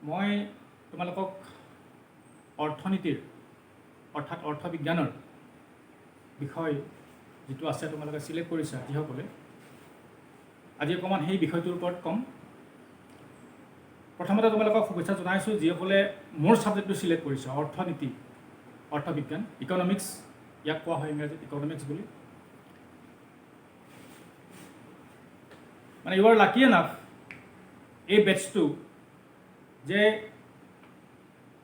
মই তোমালোকক অৰ্থনীতিৰ অৰ্থাৎ অৰ্থবিজ্ঞানৰ বিষয় যিটো আছে তোমালোকে চিলেক্ট কৰিছা যিসকলে আজি অকণমান সেই বিষয়টোৰ ওপৰত ক'ম। প্ৰথমতে তোমালোকক শুভেচ্ছা জনাইছোঁ যিসকলে মোৰ ছাবজেক্টটো চিলেক্ট কৰিছা, অৰ্থনীতি, অৰ্থবিজ্ঞান, ইকনমিক্স, ইয়াক কোৱা হয় ইংৰাজীত ইকনমিক্স বুলি। মানে ইউ আৰ লাকি এনাফ এই বেটছটো যে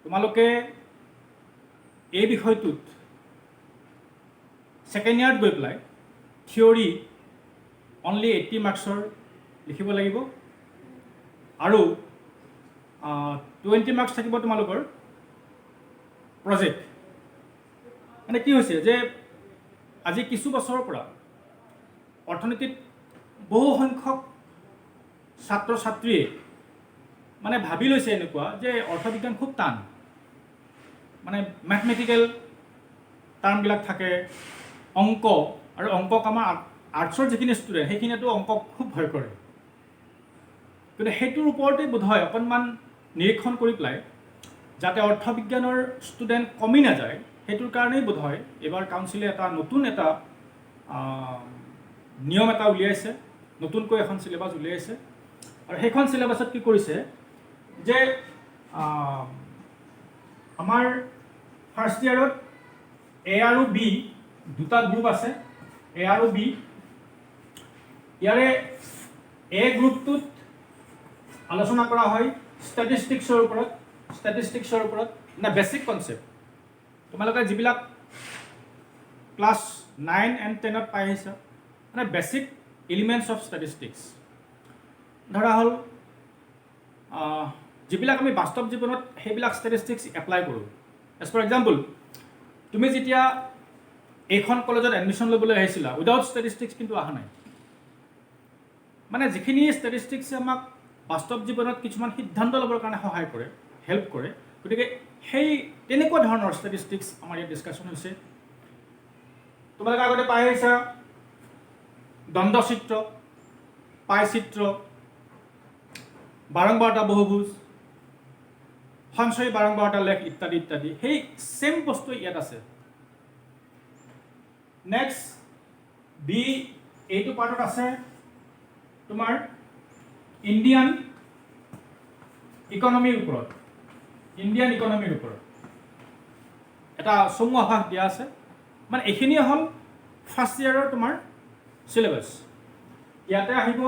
তোমালোকে এই বিষয়টোত ছেকেণ্ড ইয়াৰত গৈ পেলাই থিয়ৰী অনলি 80 মাৰ্কছৰ লিখিব লাগিব আৰু 20 মাৰ্কছ থাকিব তোমালোকৰ প্ৰজেক্ট। মানে কি হৈছে যে আজি কিছু বছৰৰ পৰা অৰ্থনীতিত বহু সংখ্যক ছাত্ৰ ছাত্ৰীয়ে মানে ভাবি লৈছে এনেকুৱা যে অৰ্থবিজ্ঞান খুব টান, মানে মেথমেটিকেল টাৰ্মবিলাক থাকে, অংক, আৰু অংকক আমাৰ আৰ্টছৰ যিখিনি ষ্টুডেণ্ট সেইখিনিতো অংক খুব ভয় কৰে। কিন্তু সেইটোৰ ওপৰতে বোধহয় অকণমান নিৰীক্ষণ কৰি পেলাই যাতে অৰ্থবিজ্ঞানৰ ষ্টুডেণ্ট কমি নাযায় সেইটোৰ কাৰণেই বোধহয় এইবাৰ কাউন্সিলে নতুন এটা নিয়ম এটা উলিয়াইছে, নতুনকৈ এখন চিলেবাছ উলিয়াইছে। আৰু সেইখন চিলেবাছত কি কৰিছে যে আমাৰ ফাৰ্ষ্ট ইয়াৰত এ আৰু বি দুটা গ্ৰুপ আছে, এ আৰু বি। ইয়াৰে এ গ্ৰুপটোত আলোচনা কৰা হয় ষ্টেটিষ্টিক্সৰ ওপৰত মানে বেছিক কনচেপ্ট তোমালোকে যিবিলাক ক্লাছ 9 and 10ত পাই আহিছা, মানে বেছিক এলিমেণ্টছ অফ ষ্টেটিষ্টিক্স। ধৰা হ'ল যিবিলাক আমি বাস্তৱ জীৱনত সেইবিলাক ষ্টেটিষ্টিক্স এপ্লাই কৰোঁ। এজ ফৰ এক্সাম্পল, তুমি যেতিয়া এইখন কলেজত এডমিশ্যন ল'বলৈ আহিছিলা উইদাউট ষ্টেটিষ্টিক্স কিন্তু অহা নাই। মানে যিখিনি ষ্টেটিষ্টিক্সে আমাক বাস্তৱ জীৱনত কিছুমান সিদ্ধান্ত ল'বৰ কাৰণে সহায় কৰে, হেল্প কৰে, গতিকে সেই তেনেকুৱা ধৰণৰ ষ্টেটিষ্টিক্স আমাৰ ইয়াত ডিছকাশ্যন হৈছে। তোমালোকে আগতে পাই আহিছা দ্বন্দ্বচিত্ৰ, পাইচিত্ৰ, বাৰংবাৰতা বহুভুজ, সঞ্চয়ী বাৰংবাৰতা লেখ ইত্যাদি ইত্যাদি। সেই ছেম বস্তু ইয়াত আছে। নেক্সট বি এইটো পাৰ্টত আছে তোমাৰ ইণ্ডিয়ান ইকনমিৰ ওপৰত এটা চমু আভাস দিয়া আছে। মানে এইখিনিয়ে হ'ল ফাৰ্ষ্ট ইয়াৰৰ তোমাৰ চিলেবাছ। ইয়াতে আহিব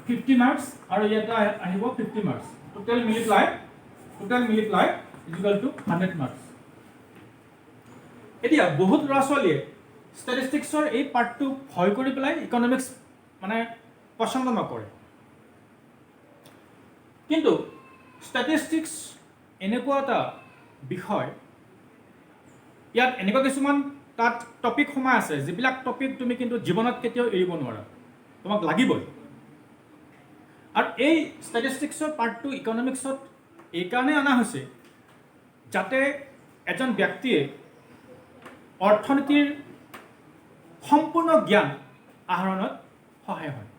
50 মাৰ্কছ আৰু ইয়াতে আহিব 50 marks. Total multiply equal to 100 marks. এতিয়া বহুত ল'ৰা ছোৱালীয়ে ষ্টেটিষ্টিক্সৰ এই পাৰ্টটো ভয় কৰি পেলাই ইকনমিক্স মানে পচন্দ নকৰে। কিন্তু ষ্টেটিষ্টিক্স এনেকুৱা এটা বিষয়, ইয়াত এনেকুৱা কিছুমান তাত টপিক সোমাই আছে যিবিলাক টপিক তুমি কিন্তু জীৱনত কেতিয়াও এৰিব নোৱাৰা, তোমাক লাগিবই। আৰু এই ষ্টেটিষ্টিক্সৰ পাৰ্টটো ইকনমিক্সত এইকাৰণে অনা হৈছে যাতে এজন ব্যক্তিয়ে অৰ্থনীতিৰ সম্পূৰ্ণ জ্ঞান আহৰণত সহায় হয়।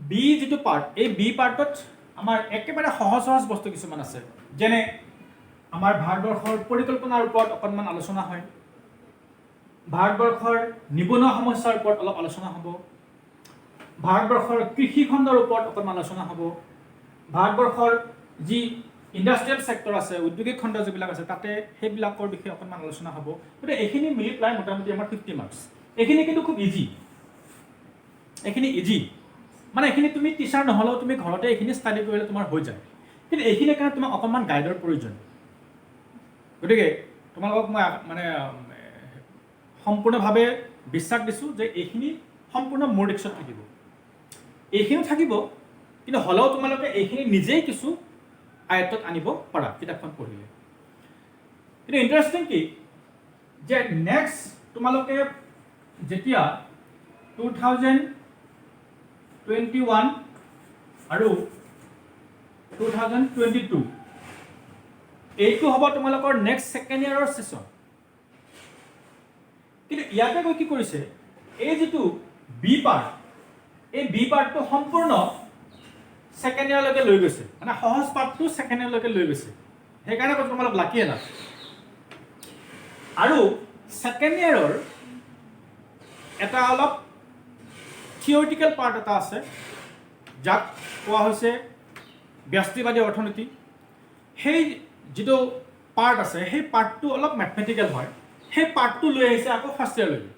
বি যিটো পাৰ্ট, এই বি পাৰ্টত আমাৰ একেবাৰে সহজ বস্তু কিছুমান আছে, যেনে আমাৰ ভাৰতবৰ্ষৰ পৰিকল্পনাৰ ওপৰত অকণমান আলোচনা হয়, ভাৰতবৰ্ষৰ নিবনুৱা সমস্যাৰ ওপৰত অলপ আলোচনা হ'ব, ভাৰতবৰ্ষৰ কৃষি খণ্ডৰ ওপৰত অকণমান আলোচনা হ'ব, ভাৰতবৰ্ষৰ যি ইণ্ডাষ্ট্ৰিয়েল ছেক্টৰ আছে, উদ্যোগিক খণ্ড যিবিলাক আছে তাতে সেইবিলাকৰ বিষয়ে অকণমান আলোচনা হ'ব। গতিকে এইখিনি মিলি পেলাই মোটামুটি আমাৰ 50 মাৰ্কছ। এইখিনি কিন্তু খুব ইজি, মানে এইখিনি তুমি টিচাৰ নহ'লেও তুমি ঘৰতে এইখিনি ষ্টাডি কৰিলে তোমাৰ হৈ যায়। কিন্তু এইখিনিৰ কাৰণে তোমাক অকণমান গাইডৰ প্ৰয়োজন। গতিকে তোমালোকক মই মানে সম্পূৰ্ণভাৱে বিশ্বাস দিছোঁ যে এইখিনি সম্পূৰ্ণ মোৰ ৰিক্সত থাকিব। এইখিনিও থাকিব, কিন্তু হ'লেও তোমালোকে এইখিনি নিজেই কিছু আয়ত্তত আনিব পাৰা কিতাপখন পঢ়িলে। কিন্তু ইণ্টাৰেষ্টিং কি যে নেক্সট তোমালোকে যেতিয়া 2021 আৰু 2022 এইটো হ'ব তোমালোকৰ নেক্সট ছেকেণ্ড ইয়াৰৰ ছেশ্যন। কিন্তু ইয়াতে গৈ কি কৰিছে, এই যিটো বি পাৰ্ট, এই বি পাৰ্টটো সম্পূৰ্ণ ছেকেণ্ড ইয়াৰলৈকে লৈ গৈছে, মানে সহজ পাৰ্টটো ছেকেণ্ড ইয়াৰলৈকে লৈ গৈছে। সেইকাৰণে কৈছোঁ তোমালোক লাকি এনাফ। আৰু ছেকেণ্ড ইয়াৰৰ এটা অলপ থিয়ৰিটিকেল পাৰ্ট এটা আছে, যাক কোৱা হৈছে ব্যষ্টিবাদী অৰ্থনীতি। সেই যিটো পাৰ্ট আছে, সেই পাৰ্টটো অলপ মেথমেটিকেল হয়। সেই পাৰ্টটো লৈ আহিছে আকৌ ফাৰ্ষ্ট ইয়াৰলৈকে।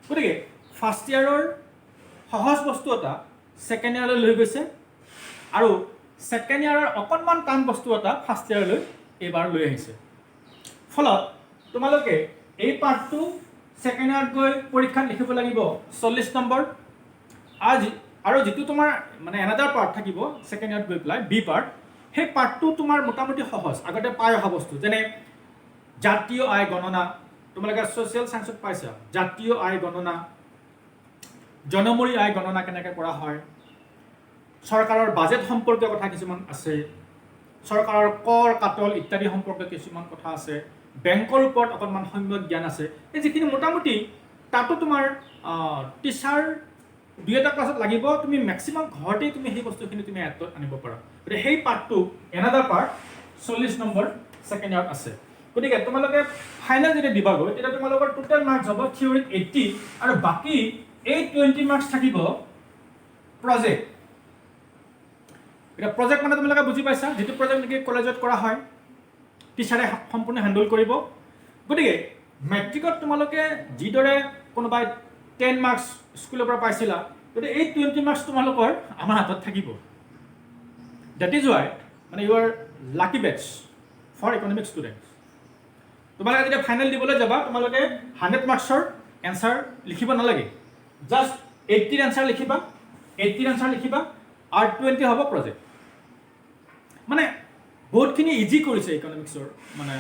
গতিকে ফাৰ্ষ্ট ইয়াৰৰ সহজ বস্তু এটা ছেকেণ্ড ইয়াৰলৈ লৈ গৈছে, আৰু ছেকেণ্ড ইয়াৰৰ অকণমান টান বস্তু এটা ফাৰ্ষ্ট ইয়াৰলৈ এইবাৰ লৈ আহিছে। ফলত তোমালোকে এই পাৰ্টটো ছেকেণ্ড ইয়াৰত গৈ পৰীক্ষাত লিখিব লাগিব 40 নম্বৰ। আৰু যিটো তোমাৰ মানে এনাডাৰ পাৰ্ট থাকিব ছেকেণ্ড ইয়াৰত গৈ পেলাই বি পাৰ্ট, সেই পাৰ্টটো তোমাৰ মোটামুটি সহজ, আগতে পাই অহা বস্তু। যেনে জাতীয় আয় গণনা, তোমালোকে ছ'চিয়েল ছায়েন্সত পাইছা। জাতীয় আয় গণনা, জনমূৰি আয় গণনা কেনেকৈ কৰা হয়, চৰকাৰৰ বাজেট সম্পৰ্কীয় কথা কিছুমান আছে, চৰকাৰৰ কৰ কাটল ইত্যাদি সম্পৰ্কীয় কিছুমান কথা আছে, বেংকৰ ওপৰত অকণমান সম্যক জ্ঞান আছে। এই যিখিনি মোটামুটি তাতো তোমাৰ টিচাৰ 2-এটা ক্লাছত লাগিব, তুমি মেক্সিমাম ঘৰতেই তুমি সেই বস্তুখিনি তুমি আয়ত্তত আনিব পাৰা। গতিকে সেই পাৰ্টটো এনাডাৰ পাৰ্ট 40 নম্বৰ ছেকেণ্ড ইয়াৰত আছে। গতিকে তোমালোকে ফাইনেল যেতিয়া দিবাগৈ, তেতিয়া তোমালোকৰ টোটেল মাৰ্কছ হ'ব থিয়ৰীত 80, আৰু বাকী এই 20 মাৰ্কছ থাকিব প্ৰজেক্ট। এতিয়া প্ৰজেক্ট মানে তোমালোকে বুজি পাইছা, যিটো প্ৰজেক্ট নেকি কলেজত কৰা হয়, টিচাৰে সম্পূৰ্ণ হেণ্ডল কৰিব। গতিকে মেট্ৰিকত তোমালোকে যিদৰে কোনোবাই 10 মাৰ্কছ স্কুলৰ পৰা পাইছিলা, গতিকে এই 20 মাৰ্কছ তোমালোকৰ আমাৰ হাতত থাকিব। ডেট ইজ ৱাই মানে you are lucky batch for economics students. তোমালোকে যেতিয়া ফাইনেল দিবলৈ যাবা, তোমালোকে 100 মাৰ্কছৰ এনচাৰ লিখিব নালাগে, জাষ্ট 80ৰ এনচাৰ লিখিবা, 80ৰ এনচাৰ লিখিবা, আৰু 20 হ'ব প্ৰজেক্ট। মানে বহুতখিনি ইজি কৰিছে ইকনমিক্সৰ মানে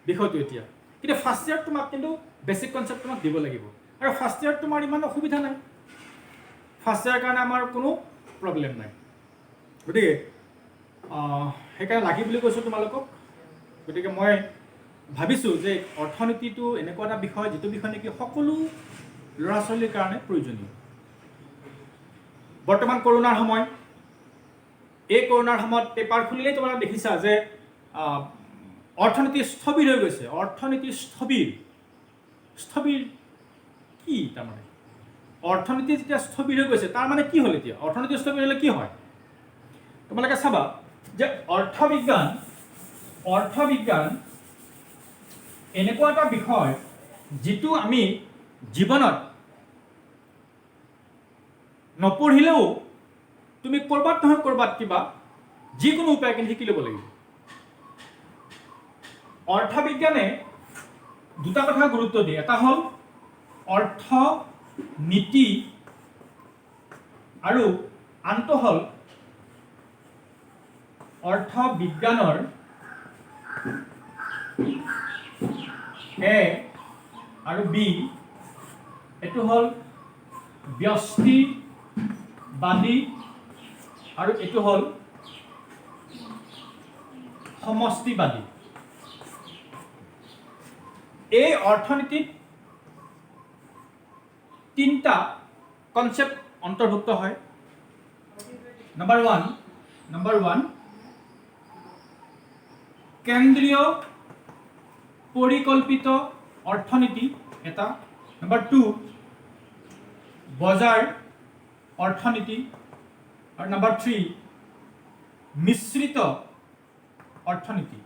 বিষয়টো এতিয়া। কিন্তু ফাৰ্ষ্ট ইয়াৰত তোমাক কিন্তু বেছিক কনচেপ্ট তোমাক দিব লাগিব, আৰু ফাৰ্ষ্ট ইয়াৰত তোমাৰ ইমান অসুবিধা নাই, ফাৰ্ষ্ট ইয়াৰৰ কাৰণে আমাৰ কোনো প্ৰব্লেম নাই। গতিকে সেইকাৰণে লাগি বুলি কৈছোঁ তোমালোকক। গতিকে মই ভাবিছোঁ যে অৰ্থনীতিটো এনেকুৱা এটা বিষয়, যিটো বিষয় নেকি সকলো ল'ৰা ছোৱালীৰ কাৰণে প্ৰয়োজনীয়। বৰ্তমান কৰোণাৰ সময়, এই কৰোণাৰ সময়ত পেপাৰ খুলিলেই তোমালোকে দেখিছা যে অৰ্থনীতি স্থবিৰ হৈ গৈছে। অৰ্থনীতি স্থবিৰ কি তাৰমানে? অৰ্থনীতি যেতিয়া স্থবিৰ হৈ গৈছে তাৰ মানে কি হ'ল? এতিয়া অৰ্থনীতি স্থবিৰ হ'লে কি হয়? তোমালোকে চাবা যে অৰ্থবিজ্ঞান এনেকুৱা এটা বিষয় যিটো আমি জীৱনত নপঢ়িলেও তুমি ক'ৰবাত নহয় ক'ৰবাত কিবা যিকোনো উপায় কিন্তু শিকি ল'ব লাগিব। অৰ্থবিজ্ঞানে দুটা কথা গুৰুত্ব দিয়ে, এটা হ'ল অৰ্থনীতি আৰু আনটো হ'ল অৰ্থবিজ্ঞানৰ এ আৰু বি, এইটো হ'ল ব্যষ্টিবাদী আৰু এইটো হ'ল সমষ্টিবাদী। এই অৰ্থনীতিত 3টা কনচেপ্ট অন্তৰ্ভুক্ত হয়। নম্বৰ ওৱান কেন্দ্ৰীয় পৰিকল্পিত অৰ্থনীতি এটা, নম্বৰ 2 বজাৰ অৰ্থনীতি, আৰু নম্বৰ 3 মিশ্ৰিত অৰ্থনীতি।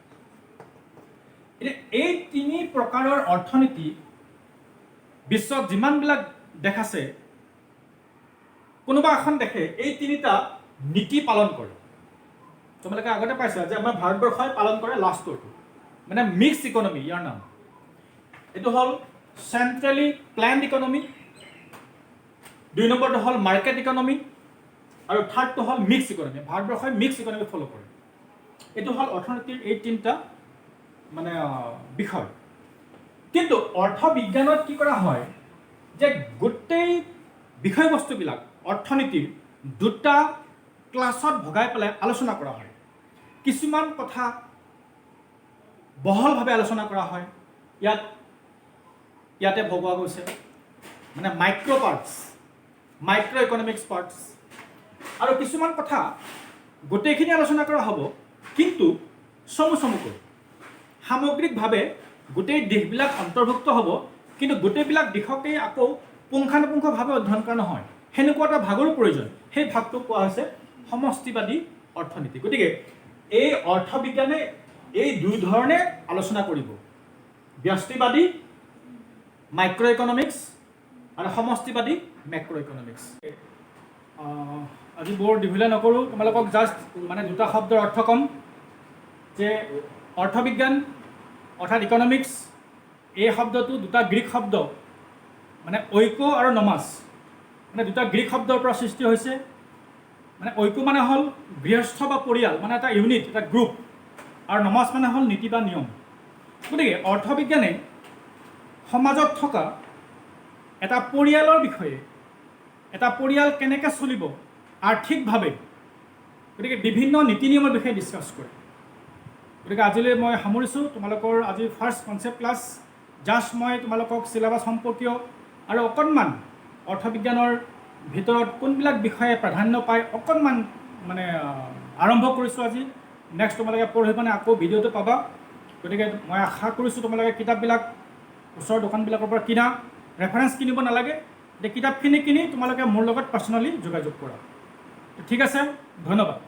এতিয়া এই 3 প্ৰকাৰৰ অৰ্থনীতি বিশ্বত যিমানবিলাক দেশ আছে, কোনোবা এখন দেশে এই 3টা নীতি পালন কৰে। তোমালোকে আগতে পাইছা যে আমাৰ ভাৰতবৰ্ষই পালন কৰে লাষ্টৰটো, মানে মিক্স ইকনমি, ইয়াৰ নাম। এইটো হ'ল চেন্ট্ৰেলি প্লেনড ইকনমি, 2 নম্বৰটো হ'ল মাৰ্কেট ইকনমি, আৰু 3টো হ'ল মিক্স ইকনমি। ভাৰতবৰ্ষই মিক্স ইকনমি ফ'ল' কৰে। এইটো হ'ল অৰ্থনীতিৰ এই 3টা মানে বিষয়। কিন্তু অৰ্থবিজ্ঞানত কি কৰা হয় যে গোটেই বিষয়বস্তুবিলাক অৰ্থনীতিৰ 2টা ক্লাছত ভগাই পেলাই আলোচনা কৰা হয়। কিছুমান কথা বহলভাৱে আলোচনা কৰা হয়, ইয়াতে ভগোৱা গৈছে, মানে মাইক্ৰ' ইকনমিক্স পাৰ্টছ, আৰু কিছুমান কথা গোটেইখিনি আলোচনা কৰা হ'ব, কিন্তু চমুকৈ সামগ্ৰিকভাৱে গোটেই দিশবিলাক অন্তৰ্ভুক্ত হ'ব, কিন্তু গোটেইবিলাক দিশকেই আকৌ পুংখানুপুংখভাৱে অধ্যয়ন কৰা নহয়, সেনেকুৱা এটা ভাগৰো প্ৰয়োজন। সেই ভাগটো কোৱা হৈছে সমষ্টিবাদী অৰ্থনীতি। গতিকে এই অৰ্থবিজ্ঞানে এই দুই ধৰণে আলোচনা কৰিব, ব্যষ্টিবাদী মাইক্ৰ' ইকনমিক্স আৰু সমষ্টিবাদী মেক্ৰ' ইকনমিক্স। আজি বৰ দীঘলীয়া নকৰোঁ, তোমালোকক জাষ্ট মানে দুটা শব্দৰ অৰ্থ ক'ম যে অৰ্থবিজ্ঞান অৰ্থাৎ ইকনমিক্স, এই শব্দটো দুটা গ্ৰীক শব্দ মানে ঐক্য আৰু নমাছ, মানে দুটা গ্ৰীক শব্দৰ পৰা সৃষ্টি হৈছে। মানে ঐক্য মানে হ'ল গৃহস্থ বা পৰিয়াল, মানে এটা ইউনিট, এটা গ্ৰুপ, আৰু নমাজ মানে হ'ল নীতি বা নিয়ম। গতিকে অৰ্থবিজ্ঞানে সমাজত থকা এটা পৰিয়ালৰ বিষয়ে, এটা পৰিয়াল কেনেকৈ চলিব আৰ্থিকভাৱে, গতিকে বিভিন্ন নীতি নিয়মৰ বিষয়ে ডিছকাছ কৰে। গতিকে আজিলৈ মই সামৰিছোঁ তোমালোকৰ আজি ফাৰ্ষ্ট কনচেপ্ট ক্লাছ। জাষ্ট মই তোমালোকক চিলেবাছ সম্পৰ্কীয় আৰু অকণমান অৰ্থবিজ্ঞানৰ ভিতৰত কোনবিলাক বিষয়ে প্ৰাধান্য পায় অকণমান মানে আৰম্ভ কৰিছোঁ আজি। নেক্সট তোমালোকে পঢ়ি মানে আকৌ ভিডিঅ'টো পাবা। গতিকে মই আশা কৰিছোঁ তোমালোকে কিতাপবিলাক ওচৰৰ দোকানবিলাকৰ পৰা কিনা, ৰেফাৰেঞ্চ কিনিব নালাগে, কিতাপখিনি কিনি তোমালোকে মোৰ লগত পাৰ্চনেলি যোগাযোগ কৰা। ঠিক আছে, ধন্যবাদ।